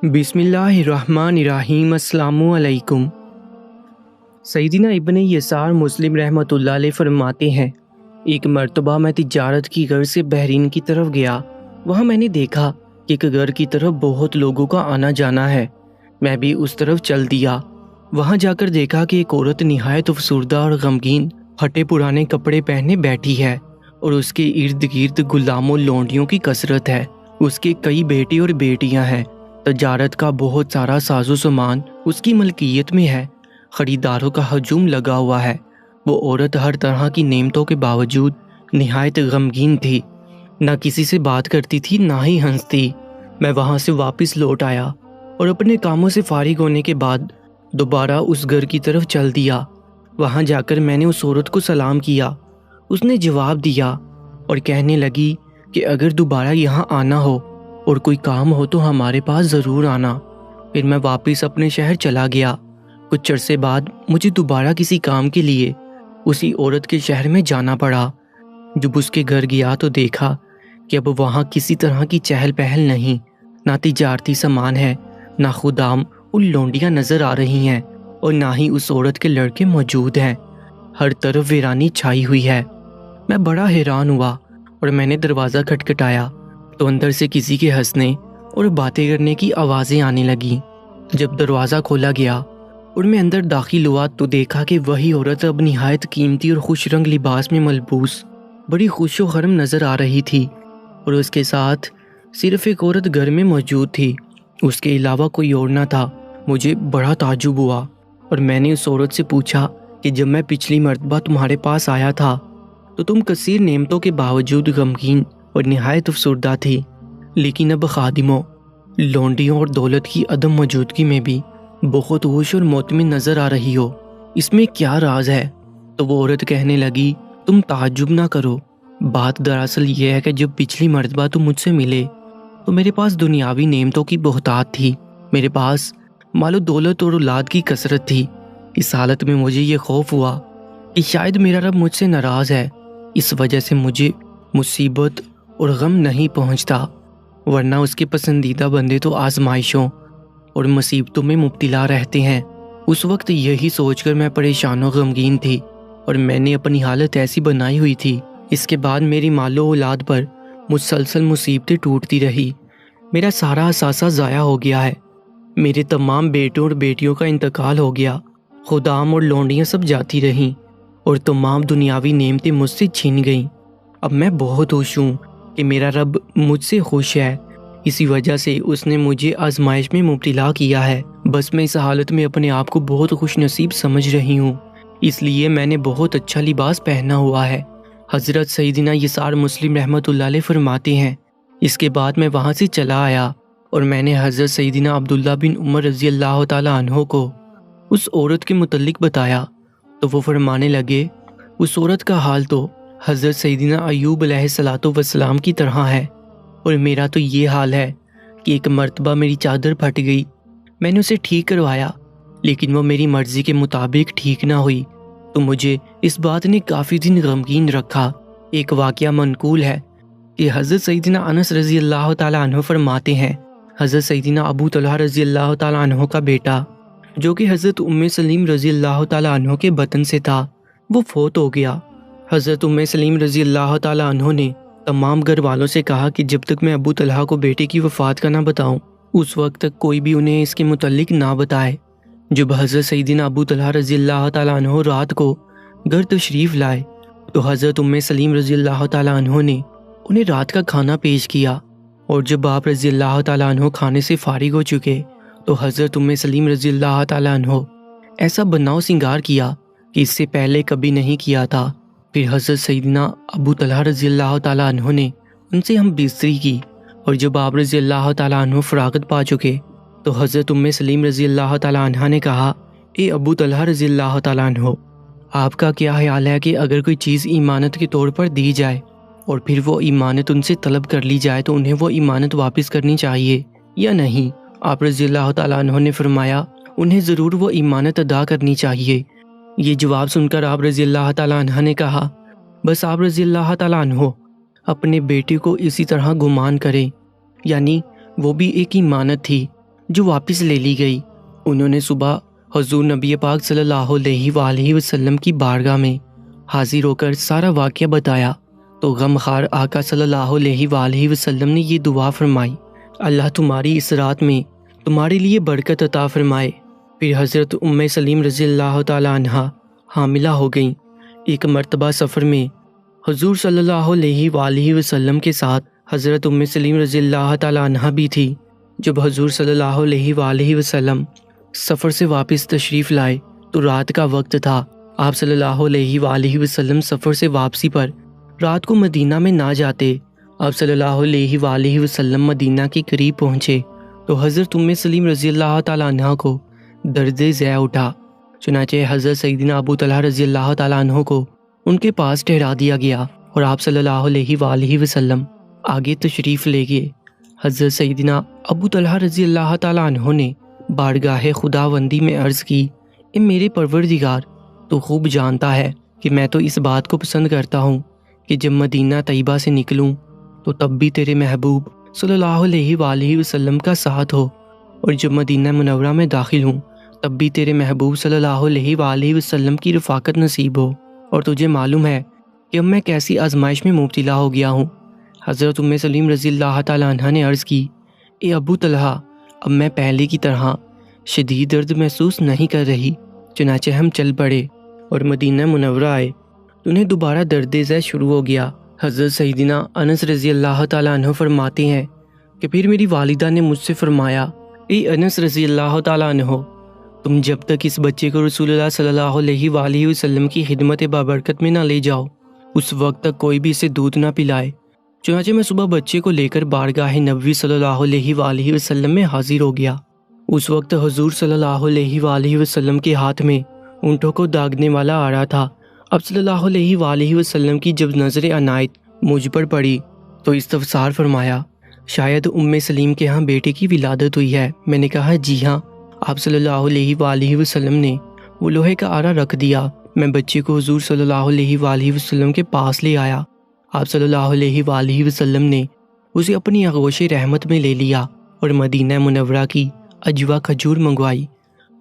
बिस्मिल्लाहिर्रहमानिर्रहीम। अस्सलामु अलैकुम। सैयदना इब्न यसार मुस्लिम रहमतुल्लाह अलैह फरमाते हैं, एक मर्तबा मैं तिजारत की गर्ज से बहरीन की तरफ गया। वहाँ मैंने देखा कि एक घर की तरफ बहुत लोगों का आना जाना है। मैं भी उस तरफ चल दिया। वहाँ जाकर देखा कि एक औरत निहायत अफसुर्दा और गमगीन फटे पुराने कपड़े पहने बैठी है और उसके इर्द गिर्द गुलामों लोंडियों की कसरत है। उसके कई बेटे और बेटियां हैं। तजारत का बहुत सारा साजो सामान उसकी मलकियत में है। खरीदारों का हजूम लगा हुआ है। वो औरत हर तरह की नेमतों के बावजूद निहायत गमगीन थी। ना किसी से बात करती थी, ना ही हंसती। मैं वहाँ से वापस लौट आया और अपने कामों से फारिग होने के बाद दोबारा उस घर की तरफ चल दिया। वहाँ जाकर मैंने उस औरत को सलाम किया। उसने जवाब दिया और कहने लगी कि अगर दोबारा यहाँ आना हो और कोई काम हो तो हमारे पास ज़रूर आना। फिर मैं वापस अपने शहर चला गया। कुछ अरसे बाद मुझे दोबारा किसी काम के लिए उसी औरत के शहर में जाना पड़ा। जब उसके घर गया तो देखा कि अब वहाँ किसी तरह की चहल पहल नहीं, ना तिजारती सामान है, ना खुदाम उन लोंडियाँ नज़र आ रही हैं और ना ही उस औरत के लड़के मौजूद हैं। हर तरफ वीरानी छाई हुई है। मैं बड़ा हैरान हुआ और मैंने दरवाज़ा खटखटाया तो अंदर से किसी के हंसने और बातें करने की आवाज़ें आने लगीं। जब दरवाज़ा खोला गया और मैं अंदर दाखिल हुआ तो देखा कि वही औरत अब निहायत कीमती और खुश रंग लिबास में मलबूस बड़ी खुश व खरम नज़र आ रही थी और उसके साथ सिर्फ एक औरत घर में मौजूद थी। उसके अलावा कोई और ना था। मुझे बड़ा ताज्जुब हुआ और मैंने उस औरत से पूछा कि जब मैं पिछली मर्तबा तुम्हारे पास आया था तो तुम कसीर नेमतों के बावजूद गमगीन और निहायत अफसुर्दा थी, लेकिन अब खादिमों, लौंडियों और दौलत की अदम मौजूदगी में भी बहुत होश और मोतमिन नज़र आ रही हो। इसमें क्या राज है? तो वो औरत कहने लगी, तुम ताज्जुब ना करो। बात दरअसल ये है कि जब पिछली मर्तबा तुम मुझसे मिले तो मेरे पास दुनियावी नेमतों की बहुतात थी। मेरे पास मालो दौलत और औलाद की कसरत थी। इस हालत में मुझे ये खौफ हुआ कि शायद मेरा रब मुझसे नाराज़ है। इस वजह से मुझे मुसीबत और गम नहीं पहुंचता, वरना उसके पसंदीदा बंदे तो आजमाइशों और मुसीबतों में मुब्तला रहते हैं। उस वक्त यही सोचकर मैं परेशान और गमगीन थी और मैंने अपनी हालत ऐसी बनाई हुई थी। इसके बाद मेरी मालो औलाद पर मुसलसल मुसीबतें टूटती रही। मेरा सारा असासा ज़ाया हो गया है। मेरे तमाम बेटों और बेटियों का इंतकाल हो गया। खुदाम और लौंडियाँ सब जाती रहीं और तमाम दुनियावी नेमतें मुझसे छीन गईं। अब मैं बहुत खुश हूँ कि मेरा रब मुझसे खुश है। इसी वजह से उसने मुझे आजमाइश में मुब्तला किया है। बस मैं इस हालत में अपने आप को बहुत खुश नसीब समझ रही हूँ, इसलिए मैंने बहुत अच्छा लिबास पहना हुआ है। हज़रत सैयदना यसार मुस्लिम रहमतुल्लाह अलैह फरमाते हैं, इसके बाद मैं वहाँ से चला आया और मैंने हज़रत सैयदना अब्दुल्लाह बिन उमर रज़ी अल्लाह ताला अन्हो को उस औरत के मुतल्लिक बताया तो वो फरमाने लगे, उस औरत का हाल तो हज़रत सैयदना अय्यूब अलैहिस्सलातु वस्सलाम की तरह है और मेरा तो ये हाल है कि एक मर्तबा मेरी चादर फट गई। मैंने उसे ठीक करवाया, लेकिन वो मेरी मर्ज़ी के मुताबिक ठीक ना हुई तो मुझे इस बात ने काफ़ी दिन गमगीन रखा। एक वाक़या मनकूल है कि हज़रत सैयदना अनस रज़ी अल्लाह ताला अन्हु फरमाते हैं, हज़रत सैयदना अबू तलहा रज़ी अल्लाह ताला अन्हु का बेटा जो कि हज़रत उम्मे सलीम रज़ी अल्लाह ताला अन्हु के बतन से था, वो फौत हो गया। हज़रत उम्मे सलीम रज़ी अल्लाह ताला अन्हु ने तमाम घर वालों से कहा कि जब तक मैं अबू तलहा को बेटे की वफ़ात का ना बताऊं, उस वक्त तक कोई भी उन्हें इसके मुतल्लिक ना बताए। जब हज़रत सैयदना अबू तलहा रज़ी अल्लाह ताला अन्हु रात को घर तशरीफ़ लाए तो हज़रत उम्मे सलीम रज़ी अल्लाह ताला अन्हु ने उन्हें रात का खाना पेश किया और जब आप रज़ी अल्लाह ताला अन्हु खाने से फारिग हो चुके तो हज़रत उम्मे सलीम रज़ी अल्लाह ताला अन्हु ऐसा बनाव सिंगार किया कि इससे पहले कभी नहीं किया था। फिर हज़रत सैयदना अबू तलहा रज़ी अल्लाह ताला अन्हु ने उनसे हम बिस्तरी की और जब आप रज़ी अल्लाह ताला अन्हु फरागत पा चुके तो हज़रत उम्मे सलीम रज़ी अल्लाह ताला अन्हा ने कहा, ए अबू तलहा रज़ी अल्लाह ताला अन्हु, आपका क्या ख्याल है कि अगर कोई चीज़ ईमानत के तौर पर दी जाए और फिर वो ईमानत उनसे तलब कर ली जाए तो उन्हें वो ईमानत वापस करनी चाहिए या नहीं? आप रज़ी अल्लाह ताला अन्हु ने फरमाया, उन्हें ज़रूर वो ईमानत अदा करनी चाहिए। ये जवाब सुनकर आप रज़ी अल्लाह ताला अन्हा ने कहा, बस आप रज़ी अल्लाह ताला अन्हु अपने बेटे को इसी तरह गुमान करें, यानी वो भी एक ईमानत थी جو واپس لے لی گئی۔ انہوں نے صبح حضور نبی پاک صلی اللہ علیہ وآلہ وسلم کی بارگاہ میں حاضر ہو کر سارا واقعہ بتایا تو غمخوار آقا صلی اللہ علیہ وآلہ وسلم نے یہ دعا فرمائی، اللہ تمہاری اس رات میں تمہارے لیے برکت عطا فرمائے۔ پھر حضرت ام سلیم رضی اللہ تعالی عنہ حاملہ ہو گئیں۔ ایک مرتبہ سفر میں حضور صلی اللہ علیہ وآلہ وسلم کے ساتھ حضرت ام سلیم رضی اللہ تعالی عنہ بھی تھی۔ جب حضور صلی اللہ علیہ وآلہ وسلم سفر سے واپس تشریف لائے تو رات کا وقت تھا۔ آپ صلی اللہ علیہ وآلہ وسلم سفر سے واپسی پر رات کو مدینہ میں نہ جاتے۔ آپ صلی اللہ علیہ وآلہ وسلم مدینہ کے قریب پہنچے تو حضرت ام سلیم رضی اللہ تعالی عنہ کو درد ذیل اٹھا۔ چنانچہ حضرت سیدنا ابو طلحہ رضی اللہ تعالی عنہ کو ان کے پاس ٹھہرا دیا گیا اور آپ صلی اللہ علیہ وآلہ وسلم آگے تشریف لے گئے۔ حضرت سیدنا ابو طلحہ رضی اللہ تعالی عنہ نے بارگاہ خداوندی میں عرض کی، اے میرے پروردگار، تو خوب جانتا ہے کہ میں تو اس بات کو پسند کرتا ہوں کہ جب مدینہ طیبہ سے نکلوں تو تب بھی تیرے محبوب صلی اللہ علیہ وآلہ وسلم کا ساتھ ہو، اور جب مدینہ منورہ میں داخل ہوں تب بھی تیرے محبوب صلی اللہ علیہ وآلہ وسلم کی رفاقت نصیب ہو۔ اور تجھے معلوم ہے کہ اب میں کیسی آزمائش میں مبتلا ہو گیا ہوں۔ حضرت ام سلیم رضی اللہ تعالی عنہ نے عرض کی، اے ابو طلحہ، اب میں پہلے کی طرح شدید درد محسوس نہیں کر رہی۔ چنانچہ ہم چل پڑے اور مدینہ منورہ آئے تو انہیں دوبارہ درد ذیل شروع ہو گیا۔ حضرت سیدنا انس رضی اللہ تعالی عنہ فرماتے ہیں کہ پھر میری والدہ نے مجھ سے فرمایا، اے انس رضی اللہ تعالی عنہ، تم جب تک اس بچے کو رسول اللہ صلی اللہ علیہ وآلہ وسلم کی خدمت بابرکت میں نہ لے جاؤ اس وقت تک کوئی بھی اسے دودھ نہ پلائے۔ چنانچہ میں صبح بچے کو لے کر بارگاہ نبوی صلی اللہ علیہ وآلہ وسلم میں حاضر ہو گیا۔ اس وقت حضور صلی اللہ علیہ وآلہ وسلم کے ہاتھ میں اونٹوں کو داغنے والا آ رہا تھا۔ اب صلی اللہ علیہ وآلہ وسلم کی جب نظر عنایت مجھ پر پڑی تو استفسار فرمایا، شاید ام سلیم کے ہاں بیٹے کی ولادت ہوئی ہے؟ میں نے کہا جی ہاں۔ آپ صلی اللہ علیہ وآلہ وسلم نے وہ لوہے کا آرا رکھ دیا۔ میں بچے کو حضور صلی اللہ علیہ وآلہ وسلم کے پاس لے آیا۔ آپ صلی اللہ علیہ وآلہ وسلم نے اسے اپنی آغوش رحمت میں لے لیا اور مدینہ منورہ کی اجوا کھجور منگوائی۔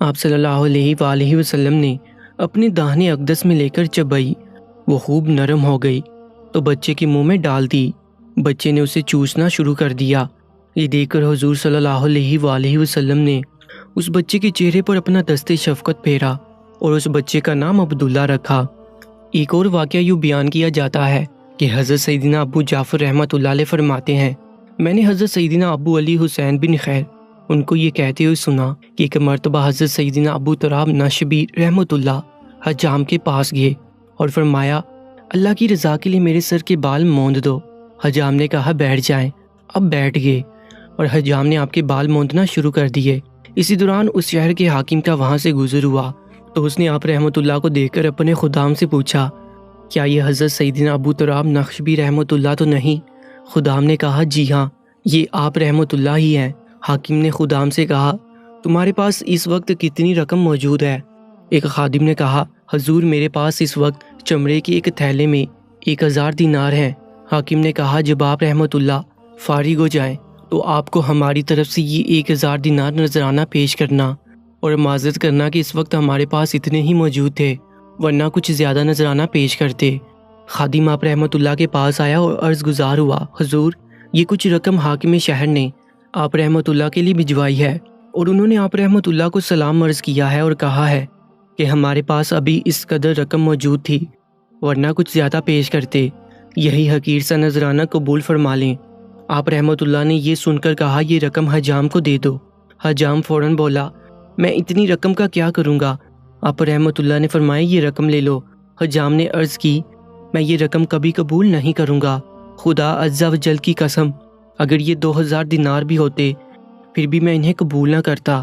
آپ صلی اللہ علیہ وآلہ وسلم نے اپنے داہنے اقدس میں لے کر چبائی، وہ خوب نرم ہو گئی تو بچے کے منہ میں ڈال دی۔ بچے نے اسے چوسنا شروع کر دیا۔ یہ دیکھ کر حضور صلی اللہ علیہ وآلہ وسلم نے اس بچے کے چہرے پر اپنا دست شفقت پھیرا اور اس بچے کا نام عبداللہ رکھا۔ ایک اور واقعہ یوں بیان کیا جاتا ہے کہ حضرت سیدنا ابو جعفر رحمۃ اللہ علیہ فرماتے ہیں، میں نے حضرت سیدنا ابو علی حسین بن خیر ان کو یہ کہتے ہوئے سنا کہ ایک مرتبہ حضرت سیدنا ابو تراب نشبی رحمۃ اللہ حجام کے پاس گئے اور فرمایا، اللہ کی رضا کے لیے میرے سر کے بال موند دو۔ حجام نے کہا بیٹھ جائیں۔ اب بیٹھ گئے اور حجام نے آپ کے بال موندنا شروع کر دیے۔ اسی دوران اس شہر کے حاکم کا وہاں سے گزر ہوا تو اس نے آپ رحمۃ اللہ کو دیکھ کر اپنے خدام سے پوچھا، کیا یہ حضرت سیدنا ابو تراب نقشبی رحمۃ اللہ تو نہیں؟ خدام نے کہا جی ہاں، یہ آپ رحمۃ اللہ ہی ہیں۔ حاکم نے خدام سے کہا، تمہارے پاس اس وقت کتنی رقم موجود ہے؟ ایک خادم نے کہا، حضور میرے پاس اس وقت چمڑے کے ایک تھیلے میں 1000 دینار ہیں۔ حاکم نے کہا، جب آپ رحمۃ اللہ فارغ ہو جائیں تو آپ کو ہماری طرف سے یہ 1000 دینار نذرانہ پیش کرنا اور معذرت کرنا کہ اس وقت ہمارے پاس اتنے ہی موجود تھے، ورنہ کچھ زیادہ نذرانہ پیش کرتے۔ خادم آپ رحمۃ اللہ کے پاس آیا اور عرض گزار ہوا، حضور یہ کچھ رقم حاکم شہر نے آپ رحمۃ اللہ کے لیے بھجوائی ہے، اور انہوں نے آپ رحمۃ اللہ کو سلام عرض کیا ہے اور کہا ہے کہ ہمارے پاس ابھی اس قدر رقم موجود تھی، ورنہ کچھ زیادہ پیش کرتے، یہی حقیر سا نذرانہ قبول فرما لیں۔ آپ رحمۃ اللہ نے یہ سن کر کہا، یہ رقم حجام کو دے دو۔ حجام فوراً بولا، میں اتنی رقم کا کیا کروں گا؟ آپ رحمۃ اللہ نے فرمایا، یہ رقم لے لو۔ حجام نے عرض کی، میں یہ رقم کبھی قبول نہیں کروں گا، خدا عز و جل کی قسم، اگر یہ 2000 دینار بھی ہوتے پھر بھی میں انہیں قبول نہ کرتا۔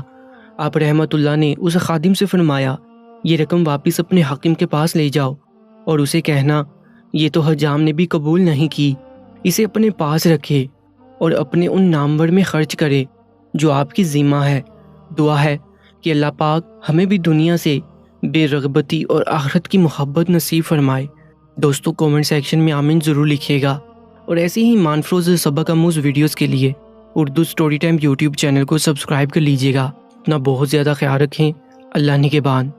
آپ رحمۃ اللہ نے اس خادم سے فرمایا، یہ رقم واپس اپنے حاکم کے پاس لے جاؤ اور اسے کہنا، یہ تو حجام نے بھی قبول نہیں کی، اسے اپنے پاس رکھے اور اپنے ان نامور میں خرچ کرے جو آپ کی ذمہ ہے۔ دعا ہے کہ اللہ پاک ہمیں بھی دنیا سے بے رغبتی اور آخرت کی محبت نصیب فرمائے۔ دوستو کامنٹ سیکشن میں آمین ضرور لکھیے گا، اور ایسے ہی ایمان فروز سبق آموز ویڈیوز کے لیے Urdu story time YouTube channel کو سبسکرائب کر لیجیے گا۔ اپنا بہت زیادہ خیال رکھیں۔ اللہ نگہبان۔